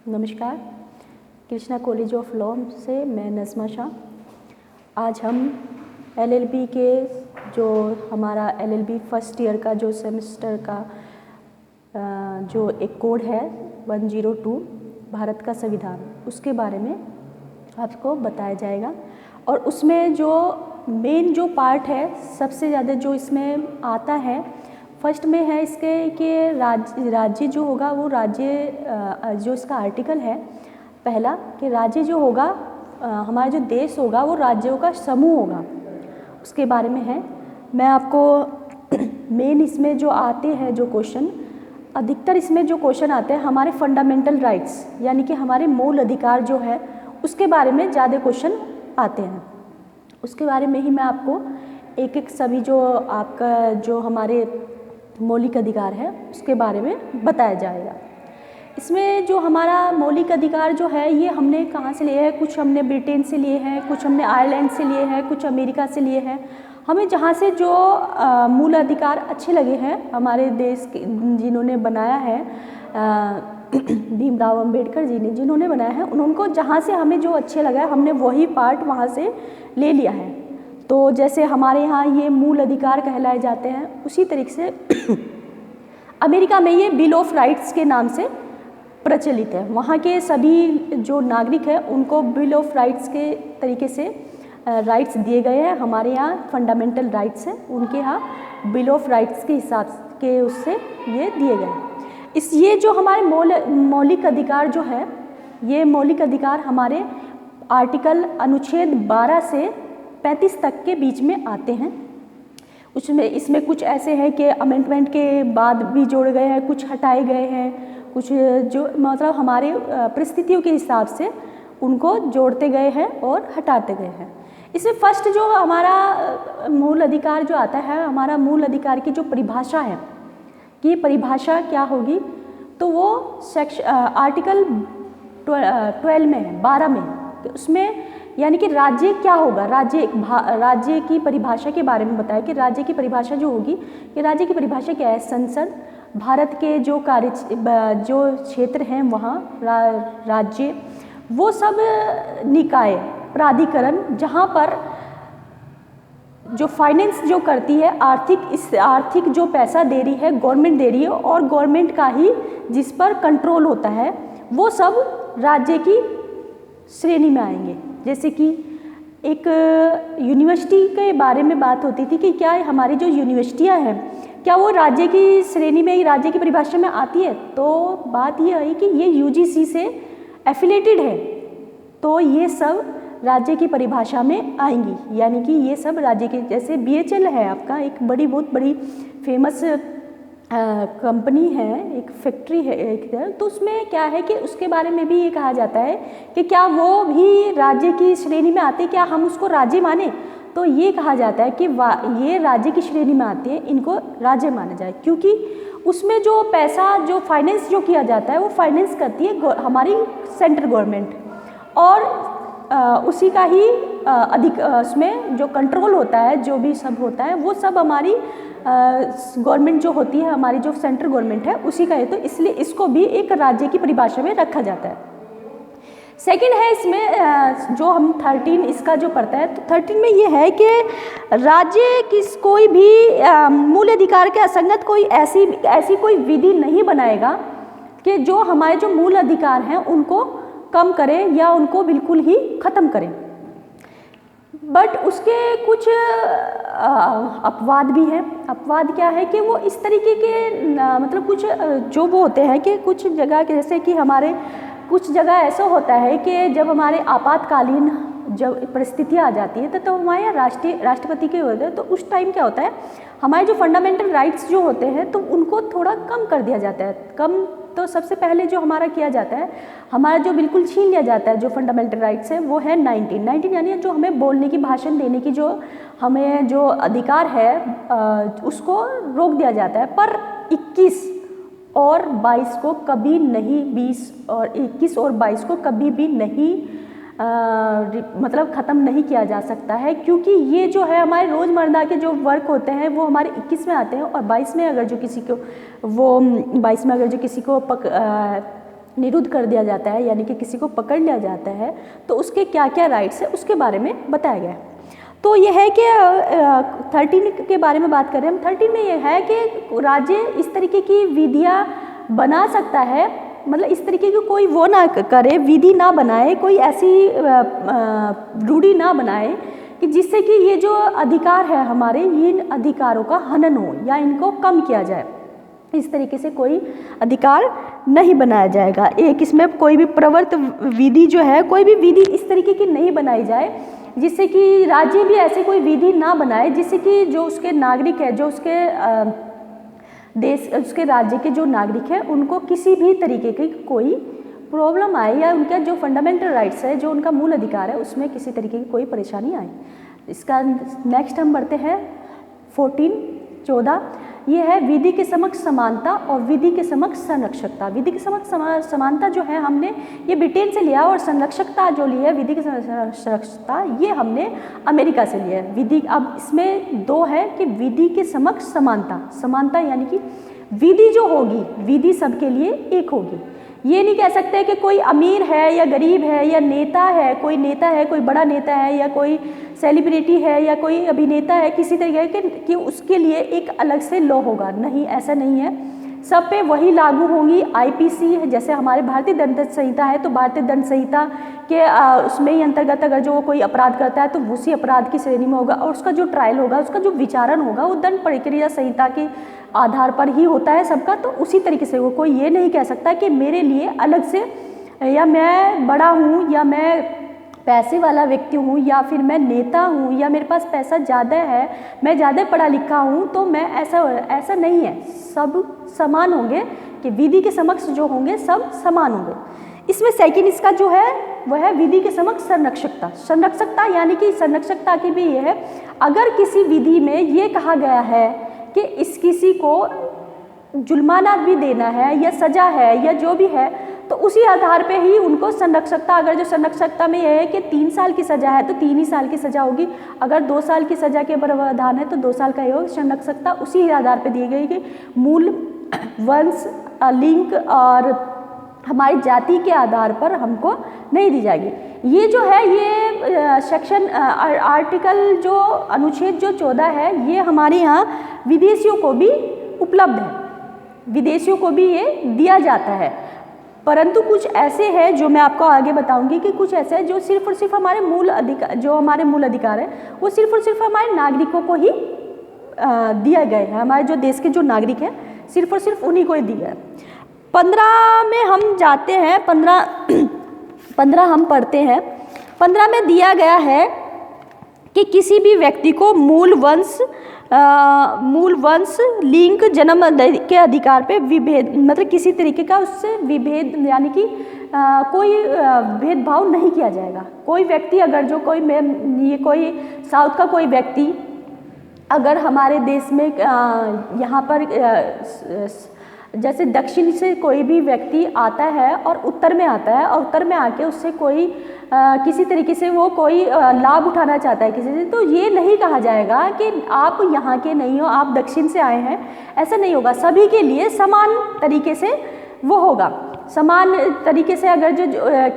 नमस्कार। Krishna college of law से मैं नज़मा शाह। आज हम एलएलबी के जो हमारा एलएलबी फर्स्ट ईयर का जो सेमेस्टर का जो एक कोड है 102 भारत का संविधान, उसके बारे में आपको बताया जाएगा। और उसमें जो मेन जो पार्ट है, सबसे ज़्यादा जो इसमें आता है, फर्स्ट में है इसके कि राज्य जो होगा वो राज्य जो इसका आर्टिकल है पहला कि राज्य जो होगा हमारा जो देश होगा वो राज्यों का समूह होगा, उसके बारे में है। मैं आपको मेन इसमें जो आते हैं जो क्वेश्चन, अधिकतर इसमें जो क्वेश्चन आते हैं हमारे फंडामेंटल राइट्स यानी कि हमारे मूल अधिकार जो है उसके बारे में ज़्यादा क्वेश्चन आते हैं। उसके बारे में ही मैं आपको एक एक सभी जो आपका जो हमारे मौलिक अधिकार है उसके बारे में बताया जाएगा। इसमें जो हमारा मौलिक अधिकार जो है ये हमने कहाँ से लिए हैं, कुछ हमने ब्रिटेन से लिए हैं, कुछ हमने आयरलैंड से लिए हैं, कुछ अमेरिका से लिए हैं। हमें जहाँ से जो मूल अधिकार अच्छे लगे हैं हमारे देश के जिन्होंने बनाया है, भीमराव अंबेडकर जी ने जिन्होंने बनाया है, उनको जहाँ से हमें जो अच्छे लगा है हमने वही पार्ट वहाँ से ले लिया है। तो जैसे हमारे यहाँ ये मूल अधिकार कहलाए जाते हैं, उसी तरीके से अमेरिका में ये बिल ऑफ राइट्स के नाम से प्रचलित है। वहाँ के सभी जो नागरिक हैं उनको बिल ऑफ राइट्स के तरीके से राइट्स दिए गए हैं। हमारे यहाँ फंडामेंटल राइट्स हैं, उनके यहाँ बिल ऑफ राइट्स के हिसाब के उससे ये दिए गए। ये जो हमारे मौलिक अधिकार जो है, ये मौलिक अधिकार हमारे आर्टिकल अनुच्छेद 12 से 35 तक के बीच में आते हैं। इसमें कुछ ऐसे हैं कि अमेंडमेंट के बाद भी जोड़े गए हैं, कुछ हटाए गए हैं, कुछ जो मतलब हमारे परिस्थितियों के हिसाब से उनको जोड़ते गए हैं और हटाते गए हैं। इसमें फर्स्ट जो हमारा मूल अधिकार जो आता है, हमारा मूल अधिकार की जो परिभाषा है कि परिभाषा क्या होगी, तो वो आर्टिकल 12 में है, 12 में, उसमें यानी कि राज्य क्या होगा, राज्य की परिभाषा के बारे में बताया कि राज्य की परिभाषा जो होगी, कि राज्य की परिभाषा क्या है। संसद, भारत के जो जो क्षेत्र हैं वहाँ राज्य, वो सब निकाय, प्राधिकरण जहाँ पर जो फाइनेंस जो करती है, आर्थिक जो पैसा दे रही है गवर्नमेंट दे रही है, और गवर्नमेंट का ही जिस पर कंट्रोल होता है, वो सब राज्य की श्रेणी में आएंगे। जैसे कि एक यूनिवर्सिटी के बारे में बात होती थी कि क्या हमारी जो यूनिवर्सिटियां हैं क्या वो राज्य की श्रेणी में, राज्य की परिभाषा में आती है। तो बात यह है कि ये यूजीसी से एफिलेटेड है, तो ये सब राज्य की परिभाषा में आएंगी। यानी कि ये सब राज्य के, जैसे बीएचईएल है आपका, एक बहुत बड़ी फेमस कंपनी है, एक फैक्ट्री है एक, तो उसमें क्या है कि उसके बारे में भी ये कहा जाता है कि क्या वो भी राज्य की श्रेणी में आते, क्या हम उसको राज्य माने। तो ये कहा जाता है कि ये राज्य की श्रेणी में आते हैं, इनको राज्य माना जाए, क्योंकि उसमें जो पैसा जो फाइनेंस जो किया जाता है वो फाइनेंस करती है हमारी सेंट्रल गवर्नमेंट, और उसी का ही उसमें जो कंट्रोल होता है, जो भी सब होता है, वो सब हमारी गवर्नमेंट जो होती है, हमारी जो सेंट्रल गवर्नमेंट है उसी का है। तो इसलिए इसको भी एक राज्य की परिभाषा में रखा जाता है। सेकंड है इसमें जो हम 13 इसका जो पढ़ता है, तो 13 में ये है कि राज्य कोई भी मूल अधिकार के असंगत कोई ऐसी कोई विधि नहीं बनाएगा कि जो हमारे जो मूल अधिकार हैं उनको कम करे या उनको बिल्कुल ही ख़त्म करे। बट उसके कुछ अपवाद भी हैं। अपवाद क्या है कि वो इस तरीके के मतलब कुछ जो वो होते हैं कि कुछ जगह, जैसे कि हमारे कुछ जगह ऐसा होता है कि जब हमारे आपातकालीन जब परिस्थितियाँ आ जाती है तो हमारे यहाँ राष्ट्रपति के होते हैं, तो उस टाइम क्या होता है, हमारे जो फंडामेंटल राइट्स जो होते हैं तो उनको थोड़ा कम कर दिया जाता है। कम तो सबसे पहले जो हमारा किया जाता है, हमारा जो बिल्कुल छीन लिया जाता है जो फंडामेंटल राइट्स है, वो है 19 यानी जो हमें बोलने की, भाषण देने की जो हमें जो अधिकार है उसको रोक दिया जाता है। पर 21 और 22 को कभी नहीं, 21 और 22 को कभी भी नहीं मतलब ख़त्म नहीं किया जा सकता है, क्योंकि ये जो है हमारे रोज़मर्रा के जो वर्क होते हैं वो हमारे 21 में आते हैं, और 22 में अगर जो किसी को निरुद्ध कर दिया जाता है, यानी कि किसी को पकड़ लिया जाता है, तो उसके क्या क्या राइट्स है उसके बारे में बताया गया है। तो ये है कि 13 के बारे में बात कर रहे हैं हम। 13 में ये है कि राज्य इस तरीके की विधियाँ बना सकता है, मतलब इस तरीके की कोई वो ना करे, विधि ना बनाए, कोई ऐसी रूढ़ी ना बनाए कि जिससे कि ये जो अधिकार है हमारे, इन अधिकारों का हनन हो या इनको कम किया जाए। इस तरीके से कोई अधिकार नहीं बनाया जाएगा। एक इसमें कोई भी प्रवर्त विधि जो है, कोई भी विधि इस तरीके की नहीं बनाई जाए जिससे कि राज्य भी ऐसे कोई विधि ना बनाए जिससे कि जो उसके नागरिक है, जो उसके देश, उसके राज्य के जो नागरिक हैं, उनको किसी भी तरीके की कोई प्रॉब्लम आए या उनका जो फंडामेंटल राइट्स है, जो उनका मूल अधिकार है, उसमें किसी तरीके की कोई परेशानी आए। इसका नेक्स्ट हम बढ़ते हैं 14 ये है विधि के समक्ष समानता और विधि के समक्ष संरक्षकता। विधि के समक्ष समानता जो है हमने ये ब्रिटेन से लिया, और संरक्षकता जो ली है, विधि की संरक्षकता, ये हमने अमेरिका से लिया है। विधि, अब इसमें दो है कि विधि के समक्ष समानता, समानता यानी कि विधि जो होगी, विधि सबके लिए एक होगी। ये नहीं कह सकते कि कोई अमीर है या गरीब है या नेता है, कोई नेता है, कोई बड़ा नेता है या कोई सेलिब्रिटी है या कोई अभिनेता है, किसी तरीके के कि उसके लिए एक अलग से लॉ होगा, नहीं, ऐसा नहीं है। सब पे वही लागू होंगी। आईपीसी है, जैसे हमारे भारतीय दंड संहिता है, तो भारतीय दंड संहिता के उसमें ही अंतर्गत अगर जो कोई अपराध करता है तो उसी अपराध की श्रेणी में होगा, और उसका जो ट्रायल होगा, उसका जो विचारण होगा, वो दंड प्रक्रिया संहिता के आधार पर ही होता है सबका। तो उसी तरीके से वो कोई ये नहीं कह सकता कि मेरे लिए अलग से, या मैं बड़ा हूँ, या मैं पैसे वाला व्यक्ति हूँ, या फिर मैं नेता हूँ, या मेरे पास पैसा ज़्यादा है, मैं ज़्यादा पढ़ा लिखा हूँ, तो मैं ऐसा नहीं है। सब समान होंगे कि विधि के समक्ष जो होंगे सब समान होंगे। इसमें सेकंड इसका जो है वह है विधि के समक्ष संरक्षकता। संरक्षकता यानी कि संरक्षकता की भी ये है, अगर किसी विधि में ये कहा गया है कि इस किसी को जुर्माना भी देना है या सजा है या जो भी है, तो उसी आधार पे ही उनको संरक्षकता, अगर जो संरक्षकता में यह है कि 3 साल की सजा है तो 3 ही साल की सजा होगी, अगर 2 साल की सजा के प्रावधान है तो 2 साल का योग। संरक्षकता उसी आधार पे दी गई कि मूल, वंश, लिंग और हमारी जाति के आधार पर हमको नहीं दी जाएगी। ये जो है ये सेक्शन आर्टिकल जो अनुच्छेद जो 14 है, ये हमारे यहाँ विदेशियों को भी उपलब्ध है, विदेशियों को भी ये दिया जाता है। परंतु कुछ ऐसे हैं जो मैं आपको आगे बताऊंगी कि कुछ ऐसे हैं जो सिर्फ और सिर्फ हमारे मूल अधिकार, जो हमारे मूल अधिकार है वो सिर्फ और सिर्फ हमारे नागरिकों को ही दिया गया है। हमारे जो देश के जो नागरिक हैं सिर्फ और सिर्फ उन्हीं को ही दिया है। 15 में हम जाते हैं, 15 हम पढ़ते हैं। 15 में दिया गया है कि किसी भी व्यक्ति को मूल वंश, लिंग, जन्म के अधिकार पे विभेद, मतलब किसी तरीके का उससे विभेद यानी कि कोई भेदभाव नहीं किया जाएगा। कोई व्यक्ति अगर जो कोई साउथ का कोई व्यक्ति अगर हमारे देश में यहाँ पर जैसे दक्षिण से कोई भी व्यक्ति आता है और उत्तर में आता है, और उत्तर में आके उससे कोई किसी तरीके से वो कोई लाभ उठाना चाहता है किसी से, तो ये नहीं कहा जाएगा कि आप यहाँ के नहीं हो, आप दक्षिण से आए हैं, ऐसा नहीं होगा। सभी के लिए समान तरीके से वो होगा। समान तरीके से अगर जो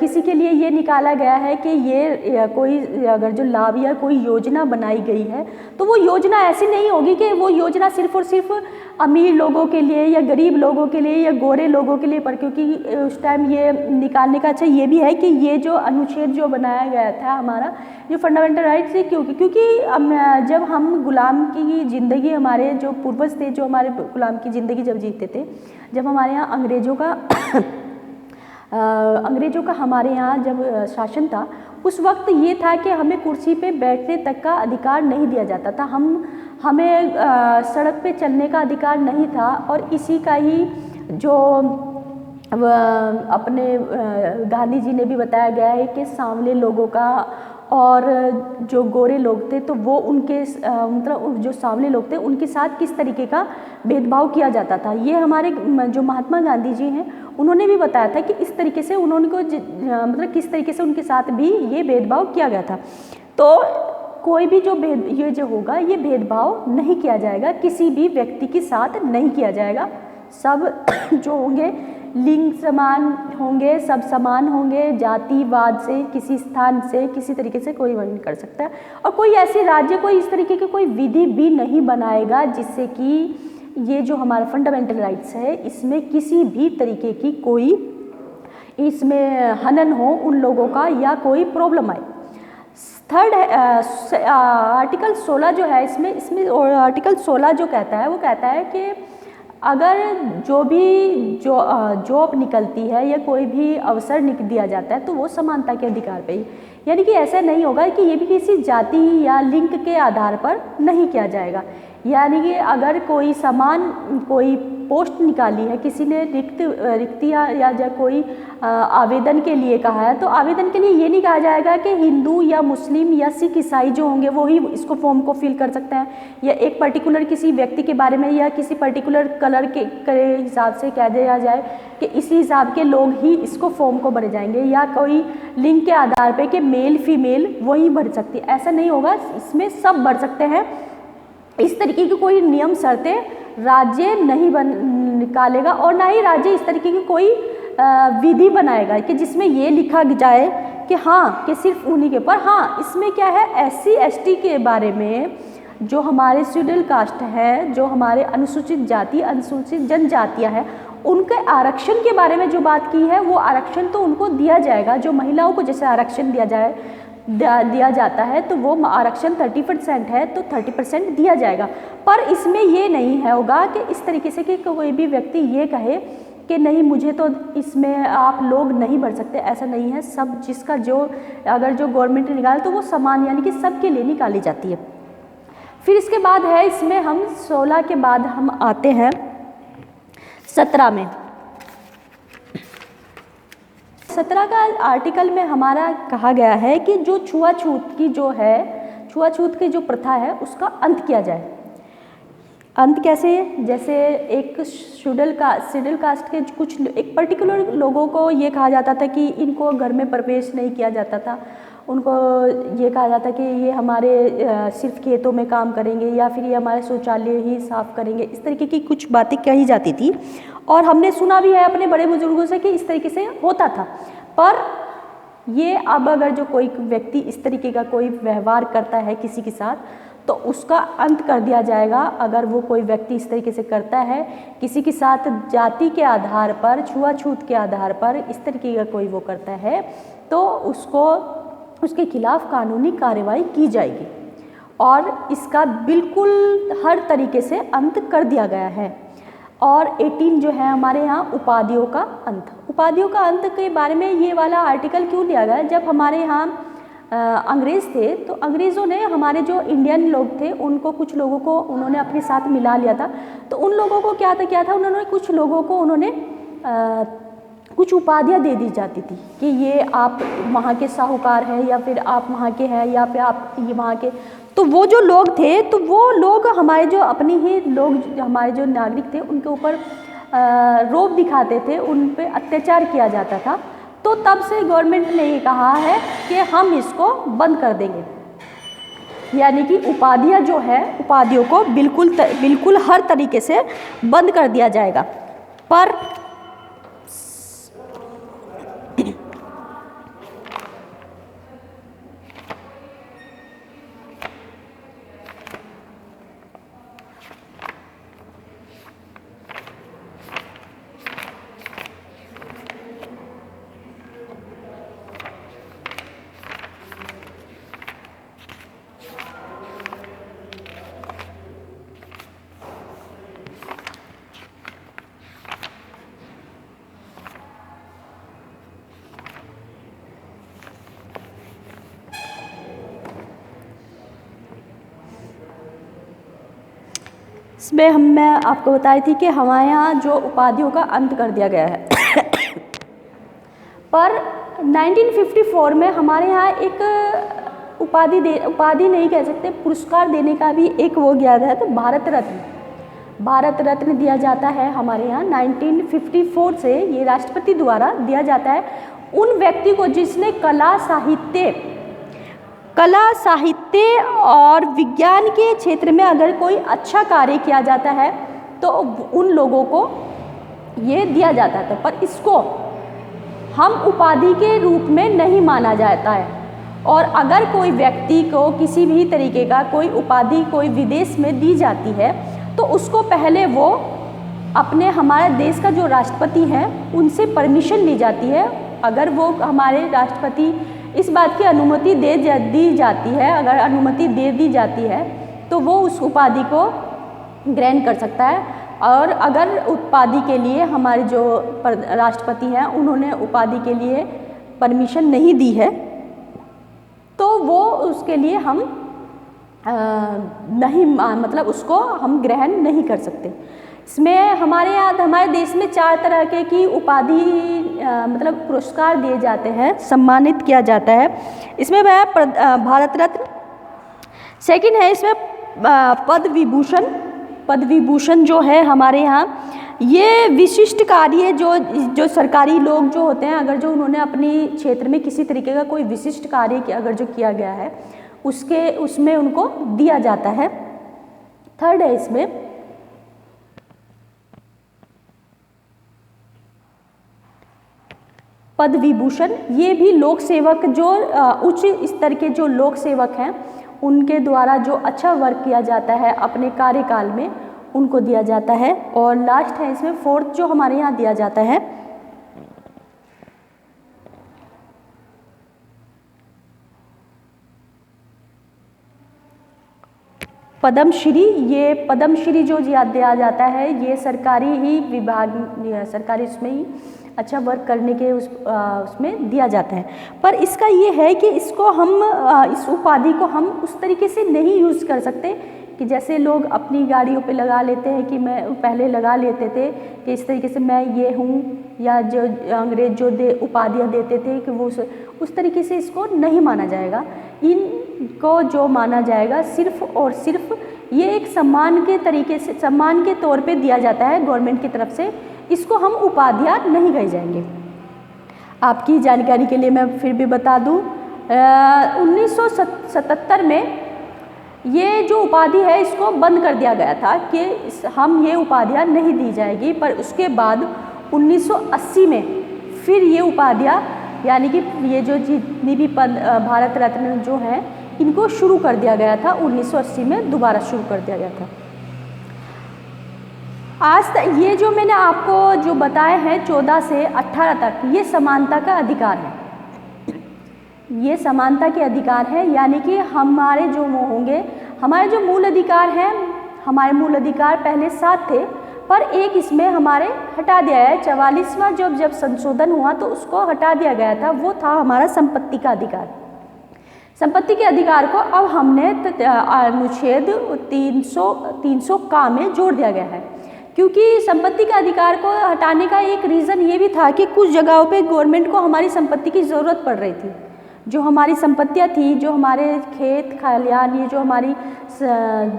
किसी के लिए ये निकाला गया है कि ये कोई अगर जो लाभ या कोई योजना बनाई गई है, तो वो योजना ऐसी नहीं होगी कि वो योजना सिर्फ और सिर्फ अमीर लोगों के लिए या गरीब लोगों के लिए या गोरे लोगों के लिए, पर क्योंकि उस टाइम ये निकालने का अच्छा ये भी है कि ये जो अनुच्छेद जो बनाया गया था हमारा जो फंडामेंटल राइट्स है, क्योंकि जब हम गुलाम की ज़िंदगी, हमारे जो पूर्वज थे जो हमारे गुलाम की ज़िंदगी जब जीते थे, जब हमारे यहाँ अंग्रेज़ों का हमारे यहाँ जब शासन था, उस वक्त ये था कि हमें कुर्सी पे बैठने तक का अधिकार नहीं दिया जाता था, हमें सड़क पे चलने का अधिकार नहीं था। और इसी का ही जो अपने गांधी जी ने भी बताया गया है कि सांवले लोगों का और जो गोरे लोग थे तो वो उनके मतलब जो सांवले लोग थे उनके साथ किस तरीके का भेदभाव किया जाता था। ये हमारे जो महात्मा गांधी जी हैं उन्होंने भी बताया था कि इस तरीके से उन्होंने को मतलब किस तरीके से उनके साथ भी ये भेदभाव किया गया था। तो कोई भी ये जो होगा ये भेदभाव नहीं किया जाएगा, किसी भी व्यक्ति के साथ नहीं किया जाएगा। सब जो होंगे लिंग समान होंगे, सब समान होंगे, जातिवाद से किसी स्थान से किसी तरीके से कोई वर्णन कर सकता है। और कोई ऐसे राज्य कोई इस तरीके की कोई विधि भी नहीं बनाएगा जिससे कि ये जो हमारा फंडामेंटल राइट्स है इसमें किसी भी तरीके की कोई इसमें हनन हो उन लोगों का या कोई प्रॉब्लम आए। थर्ड है आर्टिकल 16 जो है, इसमें आर्टिकल 16 जो कहता है वो कहता है कि अगर जो भी जॉब निकलती है या कोई भी अवसर दिया जाता है तो वो समानता के अधिकार पे ही, यानी कि ऐसा नहीं होगा कि ये भी किसी जाति या लिंग के आधार पर नहीं किया जाएगा। यानी कि अगर कोई कोई पोस्ट निकाली है, किसी ने रिक्तियाँ या कोई आवेदन के लिए कहा है, तो आवेदन के लिए ये नहीं कहा जाएगा कि हिंदू या मुस्लिम या सिख ईसाई जो होंगे वो ही इसको फॉर्म को फिल कर सकते हैं, या एक पर्टिकुलर किसी व्यक्ति के बारे में या किसी पर्टिकुलर कलर के हिसाब से कह दिया जाए कि इसी हिसाब के लोग ही इसको फॉर्म को भरे जाएंगे, या कोई लिंग के आधार पर कि मेल फीमेल वही भर सकती है, ऐसा नहीं होगा। इसमें सब भर सकते हैं। इस तरीके की कोई नियम शर्तें राज्य नहीं निकालेगा और ना ही राज्य इस तरीके की कोई विधि बनाएगा कि जिसमें ये लिखा जाए कि हाँ कि सिर्फ उन्हीं के पर। हाँ, इसमें क्या है, SC ST के बारे में जो हमारे शेड्यूल कास्ट है, जो हमारे अनुसूचित जाति अनुसूचित जनजातियाँ हैं, उनके आरक्षण के बारे में जो बात की है वो आरक्षण तो उनको दिया जाएगा। जो महिलाओं को जैसे आरक्षण दिया जाता है तो वो आरक्षण 30% है तो 30% दिया जाएगा। पर इसमें ये नहीं है होगा कि इस तरीके से कि कोई भी व्यक्ति ये कहे कि नहीं मुझे तो इसमें आप लोग नहीं भर सकते, ऐसा नहीं है। सब जिसका अगर जो गवर्नमेंट ने निकाला तो वो समान यानी कि सबके लिए निकाली जाती है। फिर इसके बाद है इसमें हम 16 के बाद हम आते हैं 17 में। 17 का आर्टिकल में हमारा कहा गया है कि जो छुआछूत की जो प्रथा है उसका अंत किया जाए। अंत कैसे? जैसे एक शेड्यूल कास्ट के कुछ एक पर्टिकुलर लोगों को ये कहा जाता था कि इनको घर में प्रवेश नहीं किया जाता था, उनको ये कहा जाता कि ये हमारे सिर्फ खेतों में काम करेंगे या फिर ये हमारे शौचालय ही साफ करेंगे, इस तरीके की कुछ बातें कही जाती थी। और हमने सुना भी है अपने बड़े बुजुर्गों से कि इस तरीके से होता था। पर ये अब अगर जो कोई व्यक्ति इस तरीके का कोई व्यवहार करता है किसी के साथ तो उसका अंत कर दिया जाएगा। अगर वो कोई व्यक्ति इस तरीके से करता है किसी के साथ जाति के आधार पर, छुआछूत के आधार पर इस तरीके का कोई वो करता है तो उसके खिलाफ कानूनी कार्रवाई की जाएगी। और इसका बिल्कुल हर तरीके से अंत कर दिया गया है। और 18 जो है हमारे यहाँ उपाधियों का अंत के बारे में ये वाला आर्टिकल क्यों लिया गया? जब हमारे यहाँ अंग्रेज़ थे तो अंग्रेज़ों ने हमारे जो इंडियन लोग थे उनको कुछ लोगों को उन्होंने अपने साथ मिला लिया था। तो उन लोगों को क्या था उन्होंने कुछ लोगों को कुछ उपाधियाँ दे दी जाती थी कि ये आप वहाँ के साहूकार हैं या फिर आप वहाँ के हैं या फिर आप ये वहाँ के। तो वो जो लोग थे तो वो लोग हमारे जो अपने ही लोग हमारे जो नागरिक थे उनके ऊपर रौब दिखाते थे, उन पे अत्याचार किया जाता था। तो तब से गवर्नमेंट ने ये कहा है कि हम इसको बंद कर देंगे, यानी कि उपाधियाँ जो है उपाधियों को बिल्कुल हर तरीके से बंद कर दिया जाएगा। पर इसमें मैं आपको बताई थी कि हमारे यहाँ जो उपाधियों का अंत कर दिया गया है। पर 1954 में हमारे यहाँ एक उपाधि नहीं कह सकते, पुरस्कार देने का भी एक वो गया था, तो भारत रत्न दिया जाता है हमारे यहाँ 1954 से। ये राष्ट्रपति द्वारा दिया जाता है उन व्यक्ति को जिसने कला साहित्य और विज्ञान के क्षेत्र में अगर कोई अच्छा कार्य किया जाता है तो उन लोगों को ये दिया जाता है। तो पर इसको हम उपाधि के रूप में नहीं माना जाता है। और अगर कोई व्यक्ति को किसी भी तरीके का कोई उपाधि कोई विदेश में दी जाती है तो उसको पहले वो अपने हमारे देश का जो राष्ट्रपति हैं उनसे परमिशन ली जाती है। अगर वो हमारे राष्ट्रपति इस बात की अनुमति दी जाती है, अगर अनुमति दे दी जाती है तो वो उस उपाधि को ग्रहण कर सकता है। और अगर उपाधि के लिए हमारे जो राष्ट्रपति हैं उन्होंने उपाधि के लिए परमिशन नहीं दी है तो वो उसके लिए हम नहीं मतलब उसको हम ग्रहण नहीं कर सकते। इसमें हमारे यहाँ हमारे देश में 4 तरह की उपाधि मतलब पुरस्कार दिए जाते हैं, सम्मानित किया जाता है। इसमें वह भारत रत्न, सेकंड है इसमें पद्म विभूषण। पद्म विभूषण जो है हमारे यहाँ ये विशिष्ट कार्य जो सरकारी लोग जो होते हैं, अगर जो उन्होंने अपनी क्षेत्र में किसी तरीके का कोई विशिष्ट कार्य अगर जो किया गया है उसमें उनको दिया जाता है। थर्ड है इसमें पद्म विभूषण। ये भी लोक सेवक जो उच्च स्तर के जो लोक सेवक हैं उनके द्वारा जो अच्छा वर्क किया जाता है अपने कार्यकाल में उनको दिया जाता है। और लास्ट है इसमें फोर्थ जो हमारे यहाँ दिया जाता है पद्मश्री। ये पद्मश्री जो दिया जाता है ये सरकारी ही विभाग सरकारी उसमें ही अच्छा वर्क करने के उसमें दिया जाता है। पर इसका ये है कि इसको हम इस उपाधि को हम उस तरीके से नहीं यूज़ कर सकते कि जैसे लोग अपनी गाड़ियों पे लगा लेते हैं कि मैं पहले लगा लेते थे कि इस तरीके से मैं ये हूँ, या जो अंग्रेज जो उपाधियाँ देते थे कि वो उस तरीके से इसको नहीं माना जाएगा। इनको जो माना जाएगा सिर्फ और सिर्फ ये एक सम्मान के तरीके से सम्मान के तौर पे दिया जाता है गवर्नमेंट की तरफ से। इसको हम उपाधियाँ नहीं कही जाएंगे। आपकी जानकारी के लिए मैं फिर भी बता दूँ 1977 में ये जो उपाधि है इसको बंद कर दिया गया था कि हम ये उपाधियाँ नहीं दी जाएगी। पर उसके बाद 1980 में फिर ये उपाधियाँ यानी कि ये जो जितनी भी भारत रत्न जो हैं इनको शुरू कर दिया गया था। 1980 में दोबारा शुरू कर दिया गया था। आज तक ये जो मैंने आपको जो बताए हैं 14 से 18 तक ये समानता का अधिकार है। ये समानता के अधिकार है यानी कि हमारे जो वो होंगे हमारे जो मूल अधिकार हैं, हमारे मूल अधिकार पहले 7 थे पर एक इसमें हमारे हटा दिया है। 44वां जब संशोधन हुआ तो उसको हटा दिया गया था, वो था हमारा संपत्ति का अधिकार। संपत्ति के अधिकार को अब हमने अनुच्छेद 300 का में जोड़ दिया गया है, क्योंकि संपत्ति के अधिकार को हटाने का एक रीज़न ये भी था कि कुछ जगहों पे गवर्नमेंट को हमारी संपत्ति की ज़रूरत पड़ रही थी। जो हमारी संपत्तियाँ थी, जो हमारे खेत खलिहान, ये जो हमारी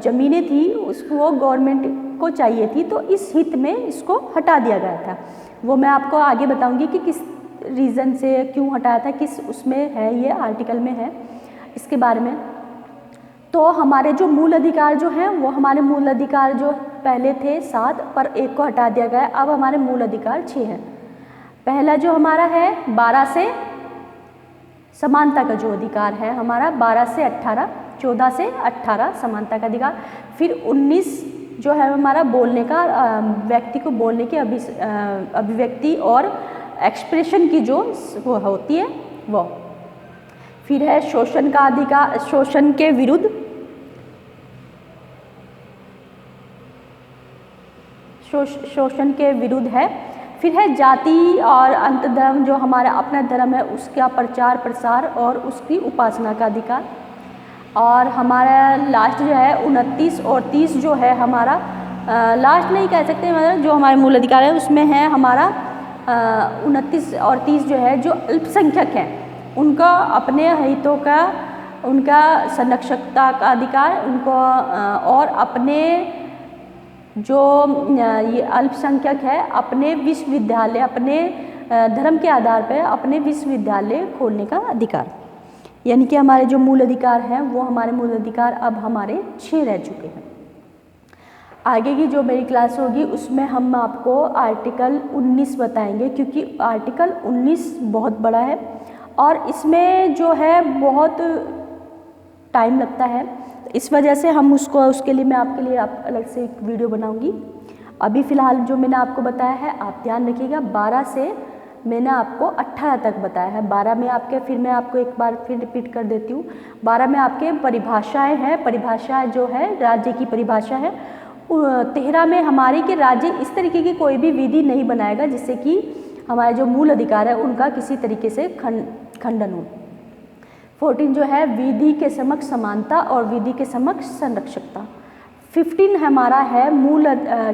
ज़मीनें थी उसको गवर्नमेंट को चाहिए थी, तो इस हित में इसको हटा दिया गया था। वो मैं आपको आगे बताऊंगी कि किस रीज़न से क्यों हटाया था, किस उसमें है, ये आर्टिकल में है इसके बारे में। तो हमारे जो मूल अधिकार जो हैं वो हमारे मूल अधिकार जो पहले थे 7 पर एक को हटा दिया गया। अब हमारे मूल अधिकार 6 हैं। पहला जो हमारा है 12 से समानता का जो अधिकार है हमारा 12 से 18, 14 से 18 समानता का अधिकार। फिर 19 जो है हमारा बोलने का, व्यक्ति को बोलने की अभिव्यक्ति और एक्सप्रेशन की जो वो होती है वो। फिर है शोषण का अधिकार, शोषण के विरुद्ध, शोषण के विरुद्ध है। फिर है जाति और अंत धर्म, जो हमारा अपना धर्म है उसका प्रचार प्रसार और उसकी उपासना का अधिकार। और हमारा लास्ट जो है 29 और 30 जो है हमारा लास्ट नहीं कह सकते, मतलब जो हमारे मूल अधिकार है उसमें है हमारा 29 और 30 जो है जो अल्पसंख्यक हैं उनका अपने हितों का, उनका संरक्षकता का अधिकार, उनको और अपने जो ये अल्पसंख्यक है अपने विश्वविद्यालय, अपने धर्म के आधार पर अपने विश्वविद्यालय खोलने का अधिकार। यानी कि हमारे जो मूल अधिकार हैं वो हमारे मूल अधिकार अब हमारे 6 रह चुके हैं। आगे की जो मेरी क्लास होगी उसमें हम आपको आर्टिकल 19 बताएंगे, क्योंकि आर्टिकल 19 बहुत बड़ा है और इसमें जो है बहुत टाइम लगता है। इस वजह से हम उसके लिए मैं आपके लिए अलग से एक वीडियो बनाऊंगी। अभी फ़िलहाल जो मैंने आपको बताया है आप ध्यान रखिएगा, 12 से मैंने आपको 18 तक बताया है। 12 में आपके, फिर मैं आपको एक बार फिर रिपीट कर देती हूँ, 12 में आपके परिभाषाएं हैं, परिभाषा जो है राज्य की परिभाषा है। 13 में हमारी कि राज्य इस तरीके की कोई भी विधि नहीं बनाएगा जिससे कि हमारे जो मूल अधिकार है उनका किसी तरीके से खंडन हो। 14 जो है विधि के समक्ष समानता और विधि के समक्ष संरक्षकता। 15 हमारा है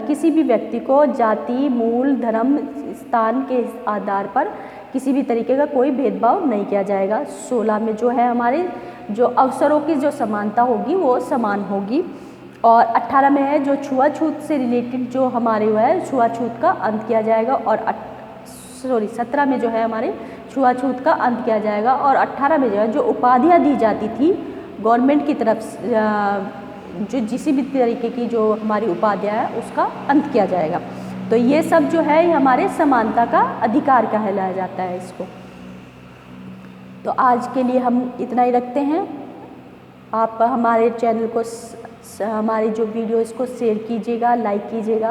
किसी भी व्यक्ति को जाति, मूल, धर्म, स्थान के आधार पर किसी भी तरीके का कोई भेदभाव नहीं किया जाएगा। 16 में जो है हमारे जो अवसरों की जो समानता होगी वो समान होगी। और 18 में है जो छुआछूत से रिलेटेड जो हमारे वो है छुआछूत का अंत किया जाएगा। और 17 में जो है हमारे छुआछूत का अंत किया जाएगा। और 18 में जो है जो उपाधियाँ दी जाती थी गवर्नमेंट की तरफ से, जो किसी भी तरीके की जो हमारी उपाधियाँ है उसका अंत किया जाएगा। तो ये सब जो है हमारे समानता का अधिकार कहलाया जाता है इसको। तो आज के लिए हम इतना ही रखते हैं। आप हमारे चैनल को, हमारी जो वीडियो इसको शेयर कीजिएगा, लाइक कीजिएगा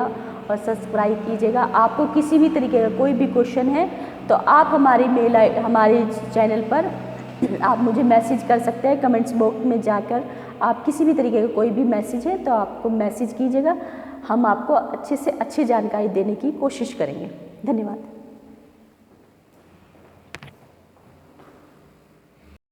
और सब्सक्राइब कीजिएगा। आपको किसी भी तरीके का कोई भी क्वेश्चन है तो आप हमारे चैनल पर आप मुझे मैसेज कर सकते हैं। कमेंट्स बॉक्स में जाकर आप किसी भी तरीके का कोई भी मैसेज है तो आपको मैसेज कीजिएगा, हम आपको अच्छे से अच्छी जानकारी देने की कोशिश करेंगे। धन्यवाद।